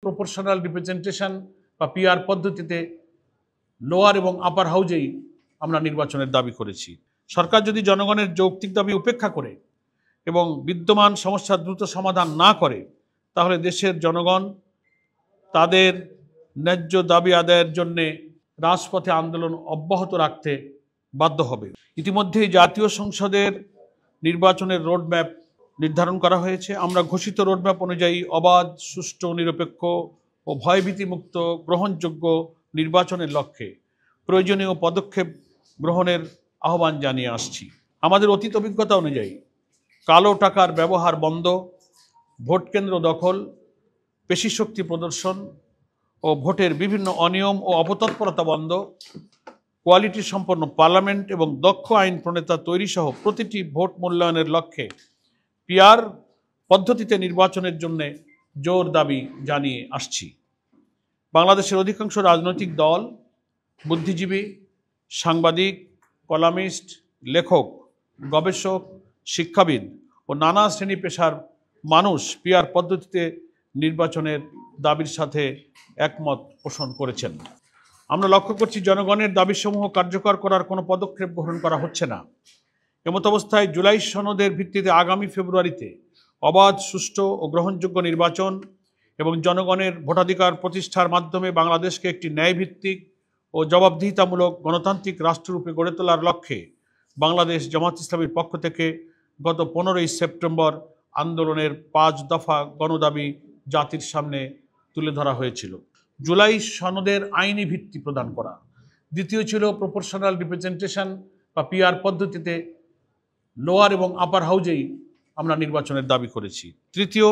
Proportional representation বা PR পদ্ধতিতে lower এবং আপার হাউজেই আমরা নির্বাচনের দাবি করেছি। সরকার যদি জনগণের যৌক্তিক দাবি উপেক্ষা করে এবং বিদ্যমান সমস্যার দ্রুত সমাধান না করে, তাহলে দেশের জনগণ তাদের ন্যায্য দাবি আদায়ের জন্যে রাজপথে আন্দোলন অব্যাহত রাখতে বাধ্য হবে। ইতিমধ্যেই জাতীয় সংসদের নির্বাচনের রোডম্যাপ নির্ধারণ করা হয়েছে। আমরা ঘোষিত রোডম্যাপ অনুযায়ী অবাধ, সুষ্ঠু, নিরপেক্ষ ও ভয়ভীতিমুক্ত গ্রহণযোগ্য নির্বাচনের লক্ষ্যে প্রয়োজনীয় পদক্ষেপ গ্রহণের আহ্বান জানিয়ে আসছি। আমাদের অতীত অভিজ্ঞতা অনুযায়ী কালো টাকার ব্যবহার বন্ধ, ভোটকেন্দ্র দখল, পেশিশক্তি প্রদর্শন ও ভোটের বিভিন্ন অনিয়ম ও অপতৎপরতা বন্ধ, কোয়ালিটি সম্পন্ন পার্লামেন্ট এবং দক্ষ আইন প্রণেতা তৈরি সহ প্রতিটি ভোট মূল্যায়নের লক্ষ্যে পিআর পদ্ধতিতে নির্বাচনের জন্য জোর দাবি জানিয়ে আসছি। বাংলাদেশের অধিকাংশ রাজনৈতিক দল, বুদ্ধিজীবী, সাংবাদিক, কলামিস্ট, লেখক, গবেষক, শিক্ষাবিদ ও নানা শ্রেণী পেশার মানুষ পিআর পদ্ধতিতে নির্বাচনের দাবির সাথে একমত পোষণ করেছেন। আমরা লক্ষ্য করছি জনগণের দাবিসমূহ কার্যকর করার কোনো পদক্ষেপ গ্রহণ করা হচ্ছে না। এমত অবস্থায় জুলাই সনদের ভিত্তিতে আগামী ফেব্রুয়ারিতে অবাধ, সুষ্ঠু ও গ্রহণযোগ্য নির্বাচন এবং জনগণের ভোটাধিকার প্রতিষ্ঠার মাধ্যমে বাংলাদেশকে একটি ন্যায়ভিত্তিক ও জবাবদিহিতামূলক গণতান্ত্রিক রাষ্ট্ররূপে গড়ে তোলার লক্ষ্যে বাংলাদেশ জামাত ইসলামীর পক্ষ থেকে গত 15ই সেপ্টেম্বর আন্দোলনের 5 দফা গণদাবি জাতির সামনে তুলে ধরা হয়েছিল। জুলাই সনদের আইনি ভিত্তি প্রদান করা। দ্বিতীয় ছিল প্রপোর্শনাল রিপ্রেজেন্টেশন বা পিআর পদ্ধতিতে লোয়ার এবং আপার হাউজেই আমরা নির্বাচনের দাবি করেছি। তৃতীয়,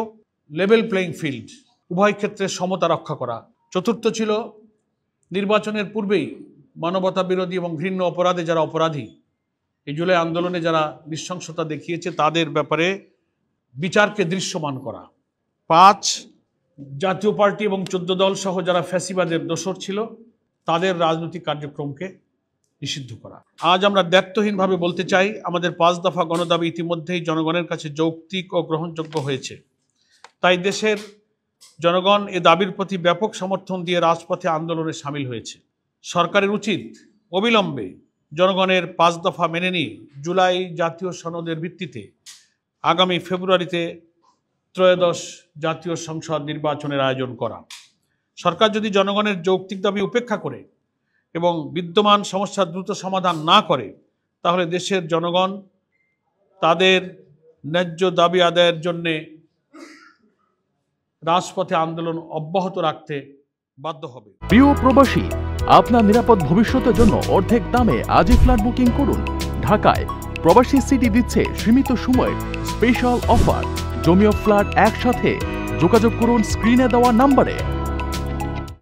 লেভেল প্লেইং ফিল্ড, উভয় ক্ষেত্রে সমতা রক্ষা করা। চতুর্থ ছিল নির্বাচনের পূর্বেই মানবতা বিরোধী এবং ঘৃণ্য অপরাধে যারা অপরাধী, এই জুলাই আন্দোলনে যারা নৃশংসতা দেখিয়েছে তাদের ব্যাপারে বিচারকে দৃশ্যমান করা। 5, জাতীয় পার্টি এবং 14 দল সহ যারা ফ্যাসিবাদের দোসর ছিল তাদের রাজনৈতিক কার্যক্রমকে নিষিদ্ধ করা। আজ আমরা দায়িত্বহীনভাবে বলতে চাই, আমাদের 5 দফা গণদাবি ইতিমধ্যেই জনগণের কাছে যৌক্তিক ও গ্রহণযোগ্য হয়েছে। তাই দেশের জনগণ এ দাবির প্রতি ব্যাপক সমর্থন দিয়ে রাজপথে আন্দোলনে সামিল হয়েছে। সরকারের উচিত অবিলম্বে জনগণের 5 দফা মেনে নিয়ে জুলাই জাতীয় সনদের ভিত্তিতে আগামী ফেব্রুয়ারিতে ত্রয়োদশ জাতীয় সংসদ নির্বাচনের আয়োজন করা। সরকার যদি জনগণের যৌক্তিক দাবি উপেক্ষা করে এবং বিদ্যমান সমস্যার দ্রুত সমাধান না করে, তাহলে দেশের জনগণ তাদের ন্যায্য দাবি আদায়ের জন্যে রাজপথে আন্দোলন অব্যাহত রাখতে বাধ্য হবে। প্রিয় প্রবাসী, আপনার নিরাপদ ভবিষ্যতের জন্য অর্ধেক দামে আজই ফ্ল্যাট বুকিং করুন। ঢাকায় প্রবাসী সিটি দিচ্ছে সীমিত সময়ের স্পেশাল অফার। জমি ও ফ্ল্যাট একসাথে। যোগাযোগ করুন স্ক্রিনে দেওয়া নম্বরে।